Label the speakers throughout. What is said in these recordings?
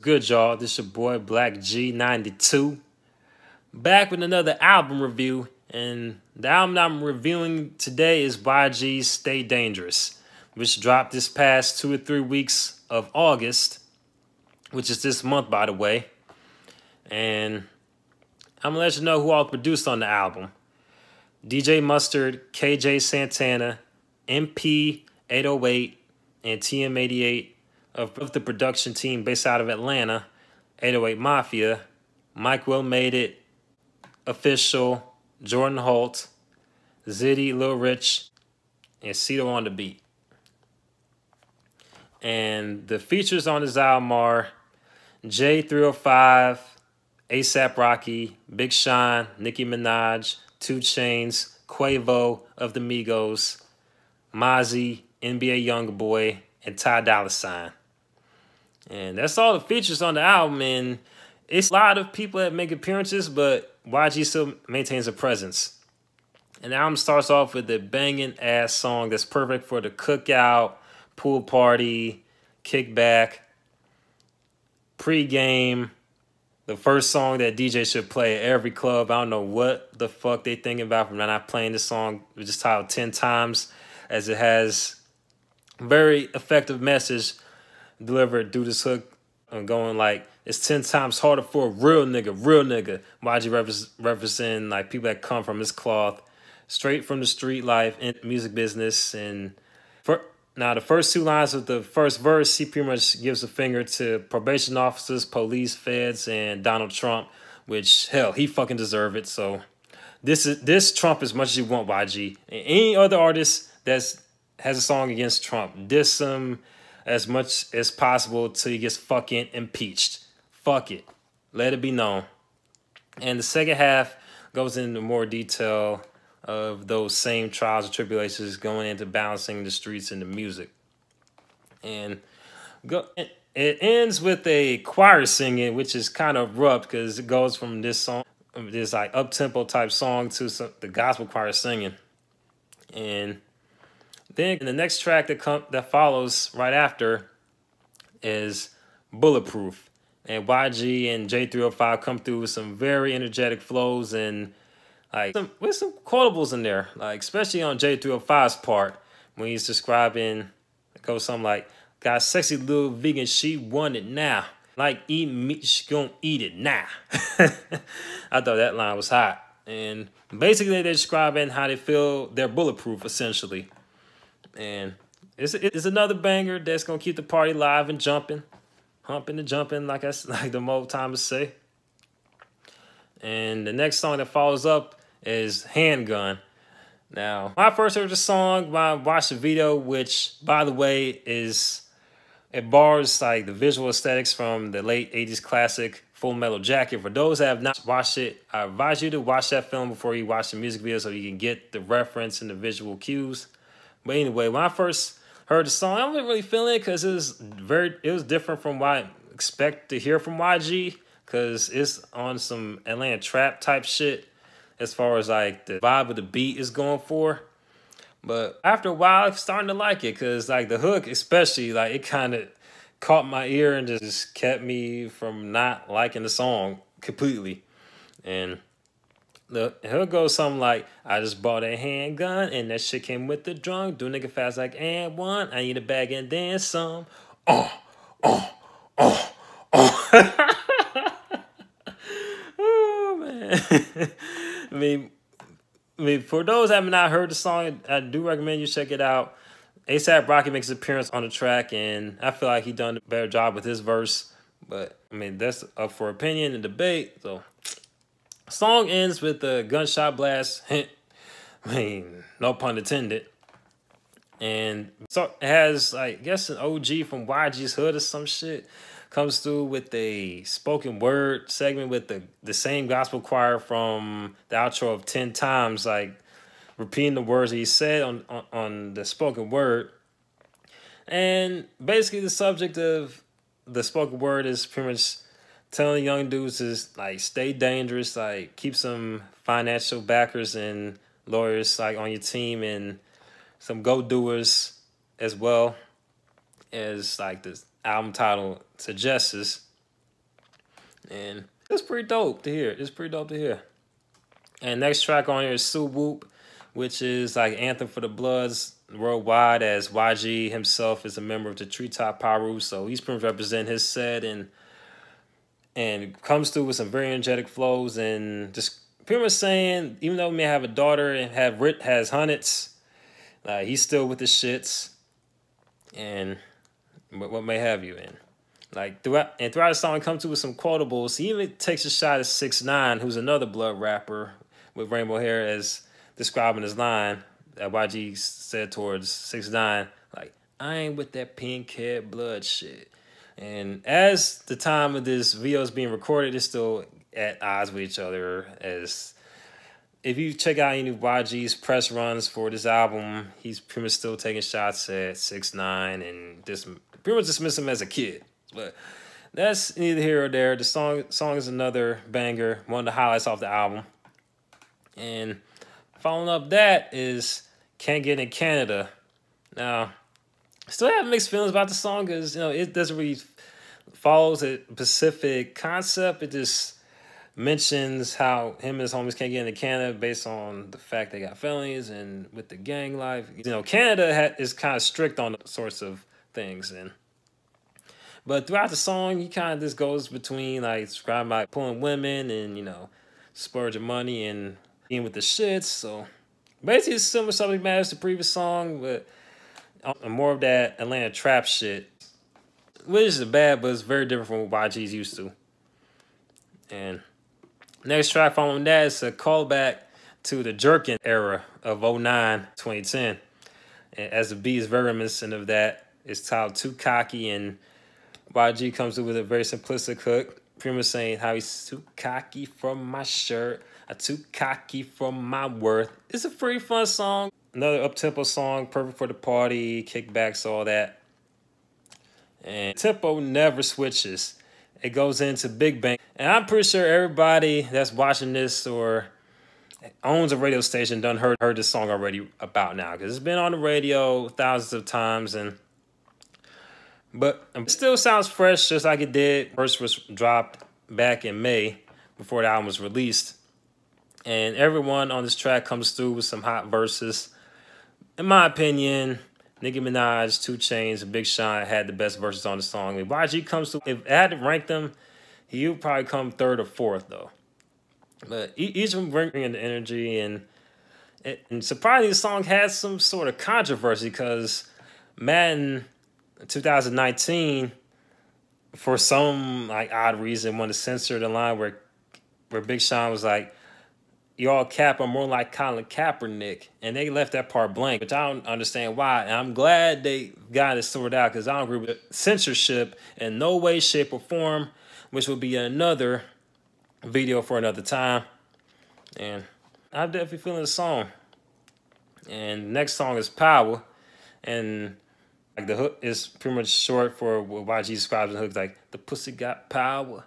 Speaker 1: Good, y'all. This your boy Black G92 back with another album review. And the album I'm reviewing today is YG's Stay Dangerous, which dropped this past 2 or 3 weeks of August, which is this month, by the way. And I'm gonna let you know who all produced on the album: DJ Mustard, KJ Santana, MP 808, and TM88 of the production team based out of Atlanta, 808 Mafia. Mike Will Made It, Official, Jordan Holt, Ziddy, Lil Rich, and Cito on the beat. And the features on this album are J305, ASAP Rocky, Big Sean, Nicki Minaj, 2 Chainz, Quavo of the Migos, Mozzie, NBA Youngboy, and Ty Dolla $ign. And that's all the features on the album. And it's a lot of people that make appearances, but YG still maintains a presence. And the album starts off with a banging ass song that's perfect for the cookout, pool party, kickback, pregame. The first song that DJ should play at every club. I don't know what the fuck they thinking about from not playing this song. It was just titled 10 times, as it has a very effective message delivered through this hook, going like, it's 10 times harder for a real nigga. YG representing like people that come from his cloth, straight from the street life and music business. And now the first 2 lines of the first verse, he pretty much gives a finger to probation officers, police, feds, and Donald Trump, which, hell, he fucking deserve it. So this Trump as much as you want, YG. And any other artist has a song against Trump, diss him as much as possible till he gets fucking impeached. Fuck it. Let it be known. And the second half goes into more detail of those same trials and tribulations going into balancing the streets and the music. And it ends with a choir singing, which is kind of abrupt because it goes from this song, this like up-tempo type song, to the gospel choir singing. And then the next track that follows right after is Bulletproof. And YG and J305 come through with some very energetic flows and with some quotables in there, like especially on J305's part when he's describing, it goes something like, got a sexy little vegan, she want it now. Like eating meat, she gonna eat it now. I thought that line was hot. And basically they're describing how they feel they're bulletproof, essentially. And it's another banger that's gonna keep the party live and jumping. Humping and jumping, like the old timers say. And the next song that follows up is Handgun. Now, when I first heard the song, I watched the video, which, by the way, it borrows like the visual aesthetics from the late 80s classic Full Metal Jacket. For those that have not watched it, I advise you to watch that film before you watch the music video so you can get the reference and the visual cues. But anyway, when I first heard the song, I wasn't really feeling it because it was different from what I expect to hear from YG, because it's on some Atlanta trap type shit as far as like the vibe of the beat is going for. But after a while, I'm starting to like it because like the hook especially, like it kind of caught my ear and just kept me from not liking the song completely. And the hook goes something like, I just bought a handgun and that shit came with the drunk. Do nigga fast like and one. I need a bag and then some. Oh man. I mean, for those that have not heard the song, I do recommend you check it out. ASAP Rocky makes an appearance on the track, and I feel like he done a better job with his verse. But I mean, that's up for opinion and debate. So, song ends with a gunshot blast. I mean, no pun intended. And so it has, I guess, an OG from YG's Hood or some shit. Comes through with a spoken word segment with the same gospel choir from the outro of 10 times, like repeating the words he said on the spoken word. And basically the subject of the spoken word is pretty much telling young dudes is like stay dangerous, like keep some financial backers and lawyers like on your team and some go-doers as well, as like the album title suggests. And it's pretty dope to hear. It's pretty dope to hear. And next track on here is Sue Whoop, which is like anthem for the Bloods worldwide, as YG himself is a member of the Treetop Piru. So he's pretty much representing his set and comes through with some very energetic flows and just pretty much saying, even though he may have a daughter and has hundreds, he's still with the shits and what may have you. And like throughout the song, he comes through with some quotables. He even takes a shot at 6ix9ine, who's another Blood rapper with rainbow hair, as describing his line that YG said towards 6ix9ine, like, I ain't with that pink hair blood shit. And as the time of this video is being recorded, it's still at odds with each other. As if you check out any of YG's press runs for this album, he's pretty much still taking shots at 6ix9ine and pretty much dismiss him as a kid. But that's neither here or there. The song is another banger, one of the highlights off the album. And following up that is Can't Get in Canada. Now, still have mixed feelings about the song because, you know, it doesn't really follow a specific concept. It just mentions how him and his homies can't get into Canada based on the fact they got felonies and with the gang life. You know, Canada is kind of strict on those sorts of things. But throughout the song, he kind of just goes between, like, describing like pulling women and, you know, splurging money and being with the shits. So basically, it's similar subject matter to the previous song, but more of that Atlanta trap shit, which is bad, but it's very different from what YG's used to. And next track following that is a callback to the Jerkin era of 2009-2010. And as the beat is very reminiscent of that, it's titled Too Cocky, and YG comes through with a very simplistic hook, pretty much saying how he's too cocky for my shirt, I'm too cocky for my worth. It's a pretty fun song. Another up-tempo song, perfect for the party, kickbacks, all that. And tempo never switches. It goes into Big Bang. And I'm pretty sure everybody that's watching this or owns a radio station done heard this song already about now, because it's been on the radio thousands of times. But it still sounds fresh, just like it did. First was dropped back in May before the album was released. And everyone on this track comes through with some hot verses. In my opinion, Nicki Minaj, 2 Chainz, and Big Sean had the best verses on the song. I mean, YG comes through. If I had to rank them, he would probably come 3rd or 4th, though. But each of them bringing the energy. And surprisingly, the song has some sort of controversy because Madden 2019, for some like odd reason, wanted to censor the line where Big Sean was like, y'all cap are more like Colin Kaepernick, and they left that part blank, which I don't understand why. And I'm glad they got it sorted out, because I don't agree with censorship in no way, shape, or form, which will be another video for another time. And I'm definitely feeling the song. And next song is Power, and like the hook is pretty much short for what YG describes the hook, like the pussy got power,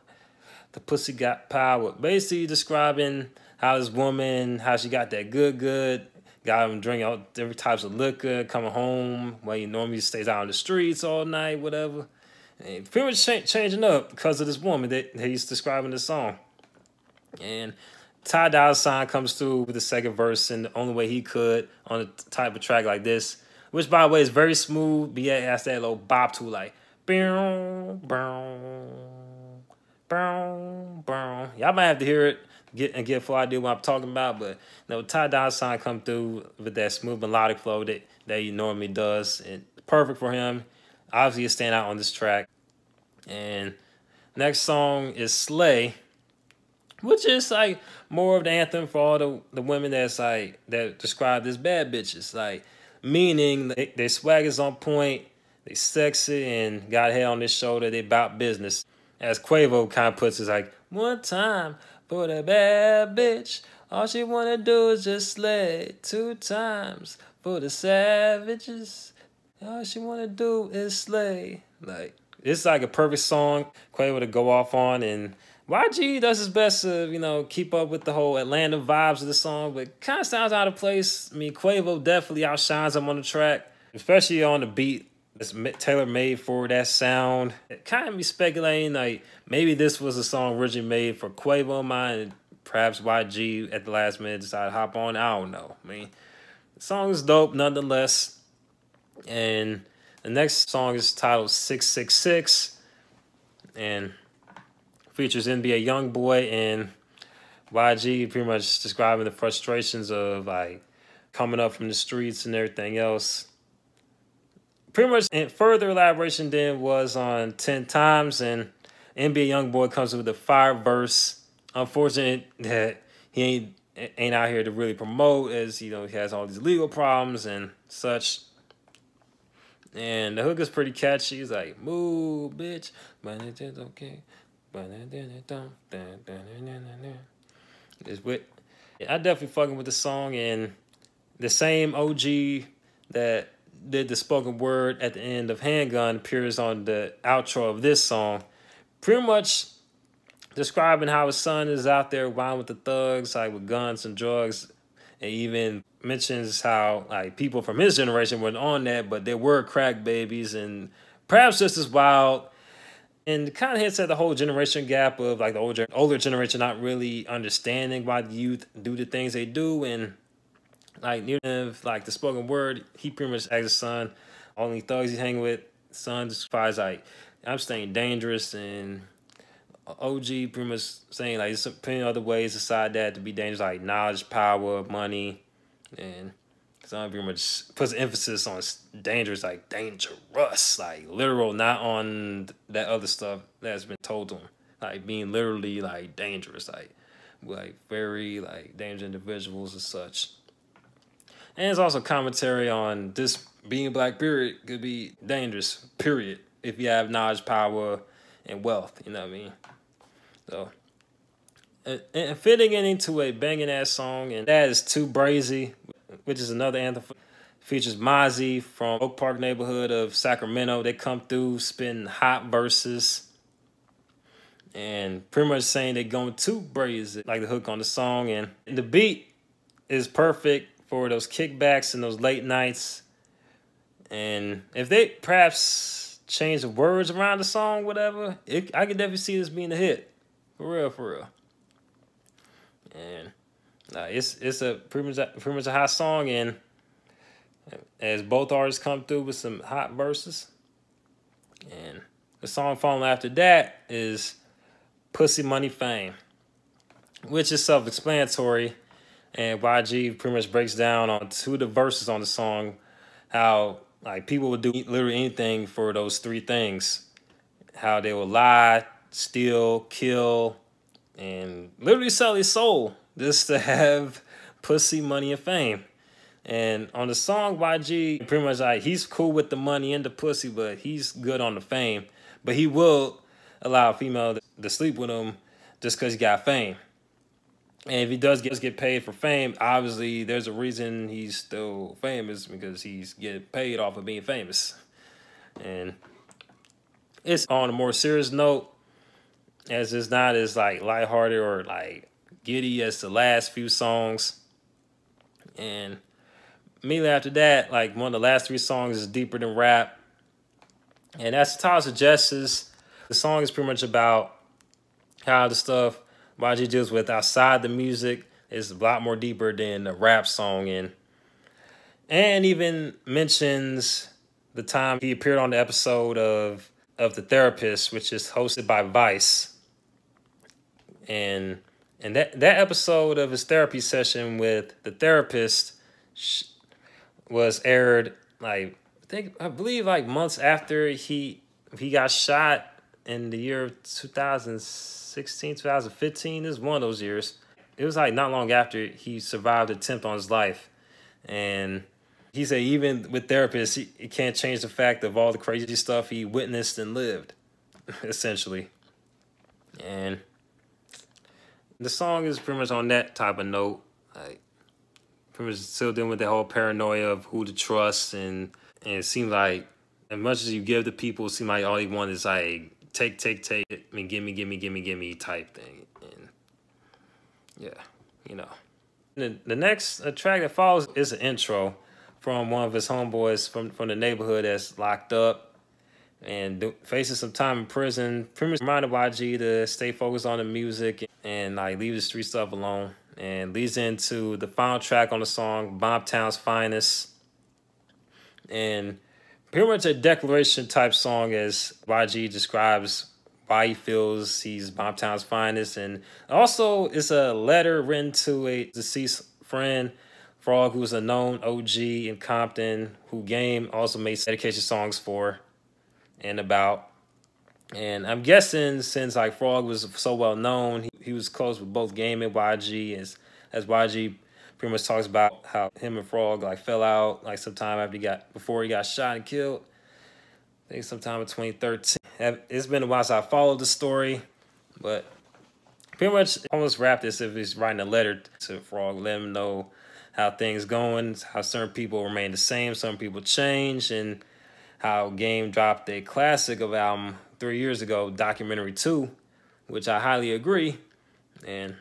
Speaker 1: the pussy got power. Basically describing how this woman, how she got that good, got him drinking all different types of liquor, coming home when he normally stays out on the streets all night, whatever. And pretty much changing up because of this woman that he's describing in the song. And Ty Dolla $ign comes through with the second verse in the only way he could on a type of track like this, which, by the way, is very smooth, but yeah, it has that little bop to like, bow, bow, bow, bow. Y'all might have to hear it get a full idea what I'm talking about, but you know, Ty Dolla $ign come through with that smooth melodic flow that he normally does, and perfect for him. Obviously, a standout on this track. And next song is Slay, which is like more of the anthem for all the women that's like that described as bad bitches, like meaning their swag is on point, they sexy, and got head on their shoulder, they about business. As Quavo kind of puts it, like, one time for the bad bitch, all she wanna do is just slay. 2 times for the savages, all she wanna do is slay. Like, it's like a perfect song Quavo to go off on, and YG does his best to, you know, keep up with the whole Atlanta vibes of the song, but kind of sounds out of place. I mean, Quavo definitely outshines him on the track, especially on the beat It's tailor made for that sound. It kind of be speculating like maybe this was a song originally made for Quavo Mine, and perhaps YG at the last minute decided to hop on. I don't know. I mean, the song is dope nonetheless. And the next song is titled 666 and features NBA YoungBoy and YG pretty much describing the frustrations of like coming up from the streets and everything else. Pretty much in further elaboration than was on 10 Times, and NBA YoungBoy comes with a fire verse. Unfortunate that he ain't out here to really promote, as he has all these legal problems and such. And the hook is pretty catchy. He's like, "Move, bitch, but it's okay." It's with, I definitely fucking with the song, and the same OG that did the spoken word at the end of Handgun appears on the outro of this song, pretty much describing how his son is out there wilding with the thugs, like with guns and drugs, and even mentions how like people from his generation weren't on that, but they were crack babies and perhaps just as wild. And kind of hits at the whole generation gap of like the older generation not really understanding why the youth do the things they do. And like near the like the spoken word, he pretty much asks his son, only thugs he's hanging with, son describes like, I'm staying dangerous. And OG pretty much saying like there's plenty of other ways aside that to be dangerous, like knowledge, power, money. And son pretty much puts emphasis on dangerous, like dangerous, like literal, not on that other stuff that's been told to him, like being literally like dangerous, like very like dangerous individuals and such. And it's also commentary on this being black, period, could be dangerous, period, if you have knowledge, power, and wealth, you know what I mean? So, and fitting it into a banging ass song, and that is Too Brazy, which is another anthem. Features Mozzie from Oak Park neighborhood of Sacramento. They come through spitting hot verses and pretty much saying they're going too brazy, like the hook on the song. And the beat is perfect for those kickbacks and those late nights. And if they perhaps change the words around the song, whatever, I could definitely see this being a hit. For real, for real. And it's a pretty much a hot song, and as both artists come through with some hot verses. And the song following after that is Pussy Money Fame, which is self-explanatory. And YG pretty much breaks down on two of the verses on the song how like people would do literally anything for those three things. How they will lie, steal, kill, and literally sell his soul just to have pussy, money, and fame. And on the song, YG pretty much like he's cool with the money and the pussy, but he's good on the fame. But he will allow a female to sleep with him just because he got fame. And if he does get paid for fame, obviously there's a reason he's still famous, because he's getting paid off of being famous. And it's on a more serious note, as it's not as like lighthearted or like giddy as the last few songs. And immediately after that, like one of the last three songs is deeper than rap. And as the title suggests, the song is pretty much about how the stuff YG deals with outside the music is a lot more deeper than the rap song. And even mentions the time he appeared on the episode of The Therapist, which is hosted by Vice. And that episode of his therapy session with The Therapist was aired like I believe like months after he got shot in the year of 2016, 2015. This is one of those years. It was like not long after he survived an attempt on his life. And he said even with therapists, he can't change the fact of all the crazy stuff he witnessed and lived, essentially. And the song is pretty much on that type of note, like pretty much still dealing with that whole paranoia of who to trust, and it seems like as much as you give to people, it seems like all you want is like take, I mean, gimme type thing. And yeah, you know. The next track that follows is an intro from one of his homeboys from the neighborhood that's locked up and facing some time in prison. Pretty much reminded YG to stay focused on the music and like leave the street stuff alone. And leads into the final track on the song, Bomptown's Finest. And pretty much a declaration type song as YG describes why he feels he's Bomptown's finest. And also it's a letter written to a deceased friend, Frog, who's a known OG in Compton, who Game also made dedication songs for and about. And I'm guessing since like Frog was so well known, he was close with both Game and YG, as YG pretty much talks about how him and Frog like fell out like sometime before he got shot and killed. I think sometime in 2013. It's been a while since I followed the story, but pretty much almost wrap this if he's writing a letter to Frog, let him know how things going, how certain people remain the same, some people change, and how Game dropped a classic of album 3 years ago, Documentary 2, which I highly agree, and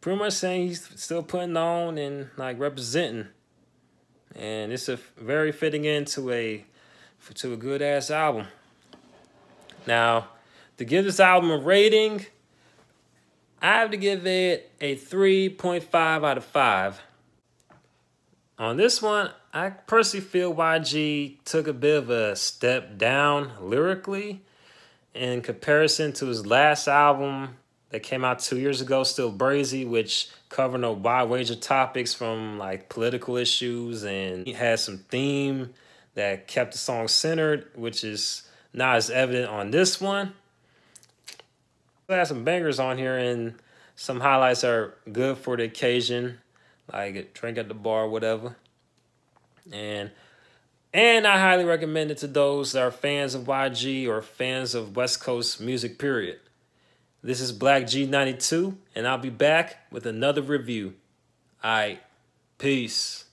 Speaker 1: pretty much saying he's still putting on and like representing, and it's a very fitting into a good ass album. Now, to give this album a rating, I have to give it a 3.5 out of 5. On this one, I personally feel YG took a bit of a step down lyrically in comparison to his last album that came out 2 years ago, Still Brazy, which covered a wide range of topics from like political issues, and he had some theme that kept the song centered, which is not as evident on this one. I have some bangers on here, and some highlights are good for the occasion, like a drink at the bar, whatever. And I highly recommend it to those that are fans of YG or fans of West Coast music, period. This is Black G92, and I'll be back with another review. All right, peace.